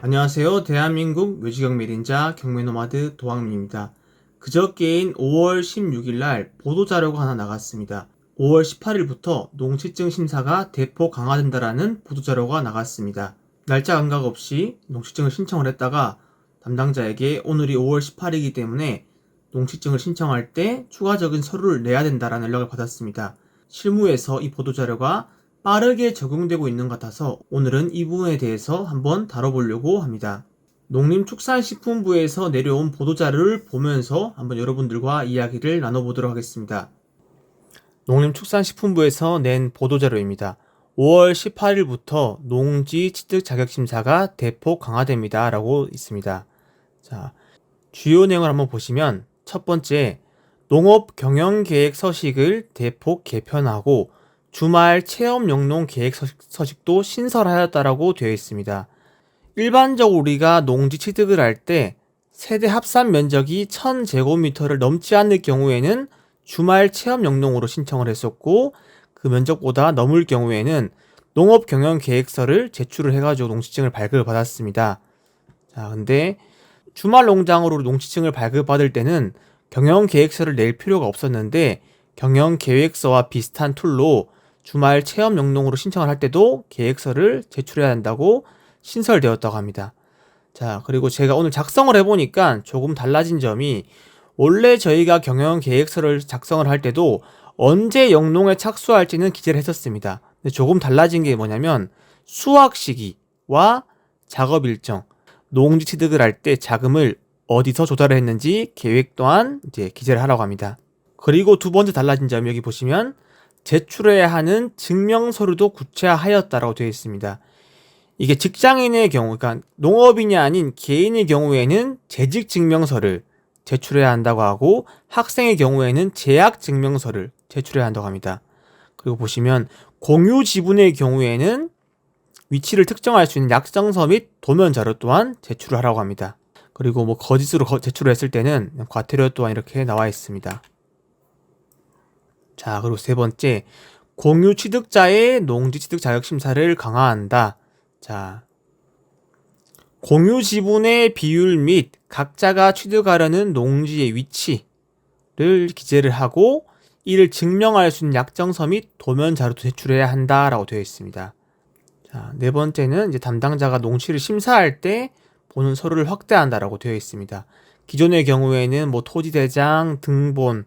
안녕하세요. 대한민국 뮤직경매인자 경매노마드 도왕민입니다. 그저께인 5월 16일 날 보도자료가 하나 나갔습니다. 5월 18일부터 농지증 심사가 대폭 강화된다라는 보도자료가 나갔습니다. 날짜 감각 없이 농지증을 신청을 했다가 담당자에게 오늘이 5월 18일이기 때문에 농지증을 신청할 때 추가적인 서류를 내야 된다라는 연락을 받았습니다. 실무에서 이 보도자료가 빠르게 적용되고 있는 것 같아서 오늘은 이 부분에 대해서 한번 다뤄보려고 합니다. 농림축산식품부에서 내려온 보도자료를 보면서 한번 여러분들과 이야기를 나눠보도록 하겠습니다. 농림축산식품부에서 낸 보도자료입니다. 5월 18일부터 농지 취득 자격심사가 대폭 강화됩니다 라고 있습니다. 자, 주요 내용을 한번 보시면 첫 번째, 농업 경영계획 서식을 대폭 개편하고 주말 체험 영농 계획 서식도 신설하였다라고 되어 있습니다. 일반적으로 우리가 농지 취득을 할 때 세대 합산 면적이 1000제곱미터를 넘지 않을 경우에는 주말 체험 영농으로 신청을 했었고, 그 면적보다 넘을 경우에는 농업 경영 계획서를 제출을 해가지고 농지증을 발급을 받았습니다. 자, 근데 주말 농장으로 농지증을 발급받을 때는 경영 계획서를 낼 필요가 없었는데, 경영 계획서와 비슷한 툴로 주말 체험 영농으로 신청을 할 때도 계획서를 제출해야 한다고 신설되었다고 합니다. 자, 그리고 제가 오늘 작성을 해보니까 조금 달라진 점이, 원래 저희가 경영 계획서를 작성을 할 때도 언제 영농에 착수할지는 기재를 했었습니다. 근데 조금 달라진 게 뭐냐면 수확 시기와 작업 일정, 농지 취득을 할 때 자금을 어디서 조달을 했는지 계획 또한 이제 기재를 하라고 합니다. 그리고 두 번째 달라진 점이 여기 보시면 제출해야 하는 증명서류도 구체화하였다라고 되어 있습니다. 이게 직장인의 경우, 그러니까 농업인이 아닌 개인의 경우에는 재직 증명서를 제출해야 한다고 하고, 학생의 경우에는 재학 증명서를 제출해야 한다고 합니다. 그리고 보시면 공유 지분의 경우에는 위치를 특정할 수 있는 약정서 및 도면 자료 또한 제출을 하라고 합니다. 그리고 뭐 거짓으로 제출을 했을 때는 과태료 또한 이렇게 나와 있습니다. 자, 그리고 세 번째, 공유 취득자의 농지 취득 자격 심사를 강화한다. 자, 공유 지분의 비율 및 각자가 취득하려는 농지의 위치를 기재를 하고, 이를 증명할 수 있는 약정서 및 도면 자료도 제출해야 한다라고 되어 있습니다. 자, 네 번째는 이제 담당자가 농지를 심사할 때 보는 서류를 확대한다라고 되어 있습니다. 기존의 경우에는 뭐 토지대장, 등본,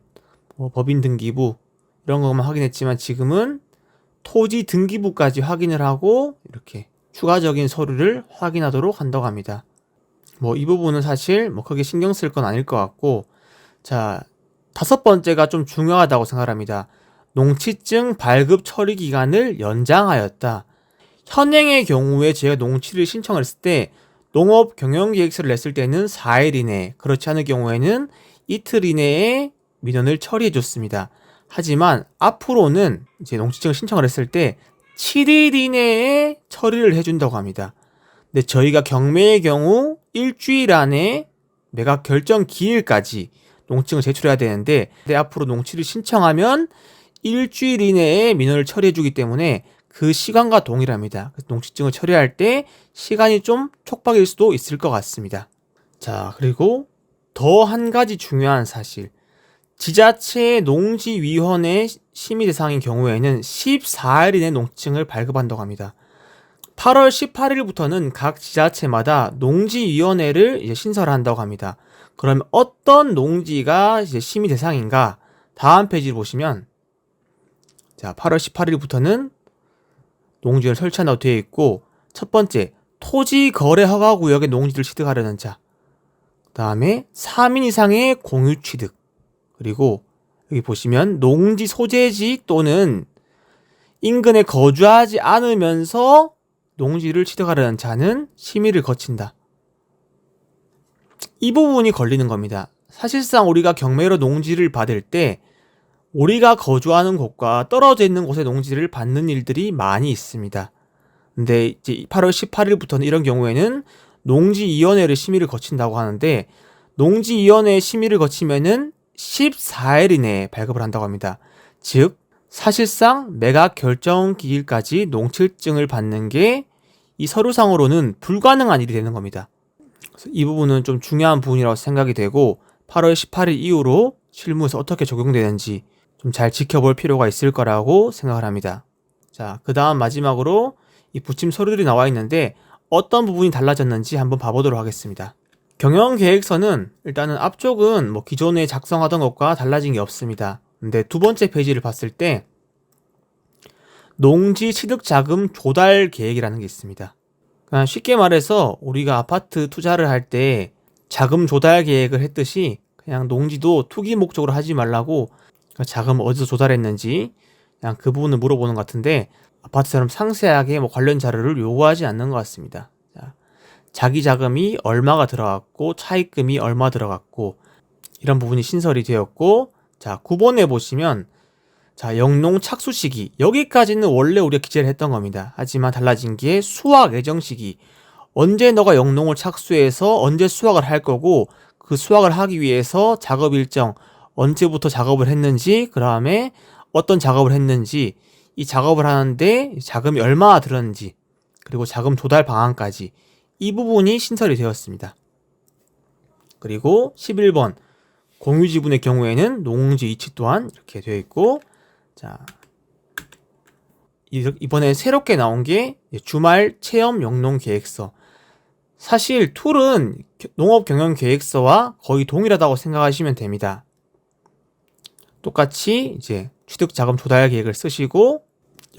뭐 법인 등기부 이런 것만 확인했지만, 지금은 토지 등기부까지 확인을 하고 이렇게 추가적인 서류를 확인하도록 한다고 합니다. 뭐 이 부분은 사실 뭐 크게 신경 쓸 건 아닐 것 같고, 자, 다섯 번째가 좀 중요하다고 생각합니다. 농지증 발급 처리 기간을 연장하였다. 현행의 경우에 제가 농지를 신청을 했을 때 농업 경영계획서를 냈을 때는 4일 이내, 그렇지 않을 경우에는 이틀 이내에 민원을 처리해 줬습니다. 하지만 앞으로는 이제 농지증을 신청을 했을 때 7일 이내에 처리를 해준다고 합니다. 근데 저희가 경매의 경우 일주일 안에 매각 결정 기일까지 농지증을 제출해야 되는데, 근데 앞으로 농지를 신청하면 일주일 이내에 민원을 처리해주기 때문에 그 시간과 동일합니다. 그래서 농지증을 처리할 때 시간이 좀 촉박일 수도 있을 것 같습니다. 자, 그리고 더 한 가지 중요한 사실, 지자체 농지위원회 심의 대상인 경우에는 14일 이내 농지증을 발급한다고 합니다. 8월 18일부터는 각 지자체마다 농지위원회를 이제 신설한다고 합니다. 그러면 어떤 농지가 이제 심의 대상인가? 다음 페이지를 보시면, 자, 8월 18일부터는 농지를 설치한다고 되어 있고, 첫 번째, 토지 거래 허가 구역의 농지를 취득하려는 자, 그 다음에 3인 이상의 공유 취득, 그리고 여기 보시면 농지 소재지 또는 인근에 거주하지 않으면서 농지를 취득하려는 자는 심의를 거친다. 이 부분이 걸리는 겁니다. 사실상 우리가 경매로 농지를 받을 때 우리가 거주하는 곳과 떨어져 있는 곳에 농지를 받는 일들이 많이 있습니다. 근데 이제 8월 18일부터는 이런 경우에는 농지위원회를 심의를 거친다고 하는데, 농지위원회 심의를 거치면은 14일 이내에 발급을 한다고 합니다. 즉 사실상 매각 결정 기일까지 농지증을 받는 게 이 서류상으로는 불가능한 일이 되는 겁니다. 그래서 이 부분은 좀 중요한 부분이라고 생각이 되고 8월 18일 이후로 실무에서 어떻게 적용되는지 좀 잘 지켜볼 필요가 있을 거라고 생각을 합니다. 자, 그 다음 마지막으로 이 부침 서류들이 나와 있는데 어떤 부분이 달라졌는지 한번 봐보도록 하겠습니다. 경영계획서는 일단은 앞쪽은 뭐 기존에 작성하던 것과 달라진 게 없습니다. 근데 두 번째 페이지를 봤을 때 농지 취득 자금 조달 계획이라는 게 있습니다. 그러니까 쉽게 말해서 우리가 아파트 투자를 할 때 자금 조달 계획을 했듯이 그냥 농지도 투기 목적으로 하지 말라고 자금 어디서 조달했는지 그냥 그 부분을 물어보는 것 같은데 아파트처럼 상세하게 뭐 관련 자료를 요구하지 않는 것 같습니다. 자, 자기 자금이 얼마가 들어갔고 차입금이 얼마 들어갔고 이런 부분이 신설이 되었고 자 9번에 보시면 자 영농 착수 시기 여기까지는 원래 우리가 기재를 했던 겁니다. 하지만 달라진 게 수확 예정 시기 언제 너가 영농을 착수해서 언제 수확을 할 거고 그 수확을 하기 위해서 작업 일정 언제부터 작업을 했는지 그 다음에 어떤 작업을 했는지 이 작업을 하는데 자금이 얼마나 들었는지 그리고 자금 조달 방안까지 이 부분이 신설이 되었습니다. 그리고 11번 공유지분의 경우에는 농지 위치 또한 이렇게 되어 있고 자 이번에 새롭게 나온 게 주말 체험 영농 계획서 사실 툴은 농업 경영 계획서와 거의 동일하다고 생각하시면 됩니다. 똑같이 이제 취득 자금 조달 계획을 쓰시고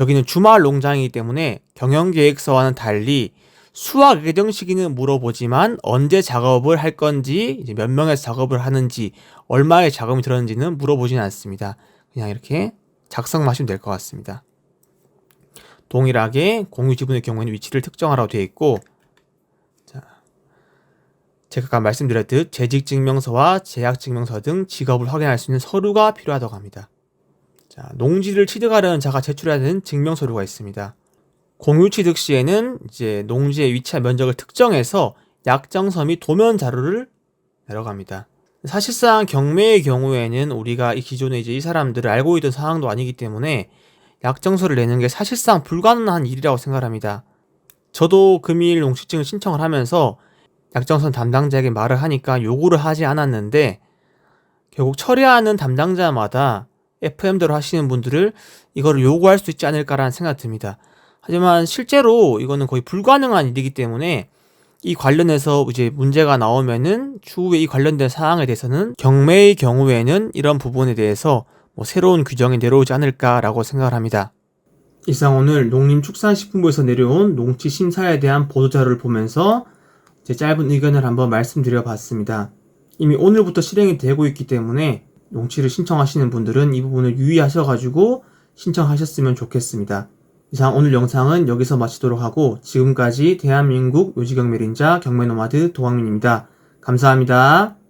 여기는 주말 농장이기 때문에 경영 계획서와는 달리 수확 예정 시기는 물어보지만 언제 작업을 할 건지 이제 몇 명에서 작업을 하는지 얼마의 자금이 들었는지는 물어보지는 않습니다. 그냥 이렇게 작성만 하시면 될 것 같습니다. 동일하게 공유지분의 경우에는 위치를 특정하라고 되어 있고 자, 제가 아까 말씀드렸듯 재직증명서와 재학증명서 등 직업을 확인할 수 있는 서류가 필요하다고 합니다. 자, 농지를 취득하려는 자가 제출해야 되는 증명서류가 있습니다. 공유취득 시에는 이제 농지의 위치와 면적을 특정해서 약정서 및 도면 자료를 내려갑니다. 사실상 경매의 경우에는 우리가 이 기존에 이제 이 사람들을 알고 있던 상황도 아니기 때문에 약정서를 내는 게 사실상 불가능한 일이라고 생각합니다. 저도 금일 농지증을 신청을 하면서 약정선 담당자에게 말을 하니까 요구를 하지 않았는데 결국 처리하는 담당자마다 FM대로 하시는 분들을 이거를 요구할 수 있지 않을까라는 생각이 듭니다. 하지만 실제로 이거는 거의 불가능한 일이기 때문에 이 관련해서 이제 문제가 나오면은 추후에 이 관련된 사항에 대해서는 경매의 경우에는 이런 부분에 대해서 뭐 새로운 규정이 내려오지 않을까라고 생각을 합니다. 이상 오늘 농림축산식품부에서 내려온 농지 심사에 대한 보도자료를 보면서 제 짧은 의견을 한번 말씀드려 봤습니다. 이미 오늘부터 실행이 되고 있기 때문에 농지를 신청하시는 분들은 이 부분을 유의하셔가지고 신청하셨으면 좋겠습니다. 이상 오늘 영상은 여기서 마치도록 하고 지금까지 대한민국 묘지경매린자 경매노마드 도광민입니다. 감사합니다.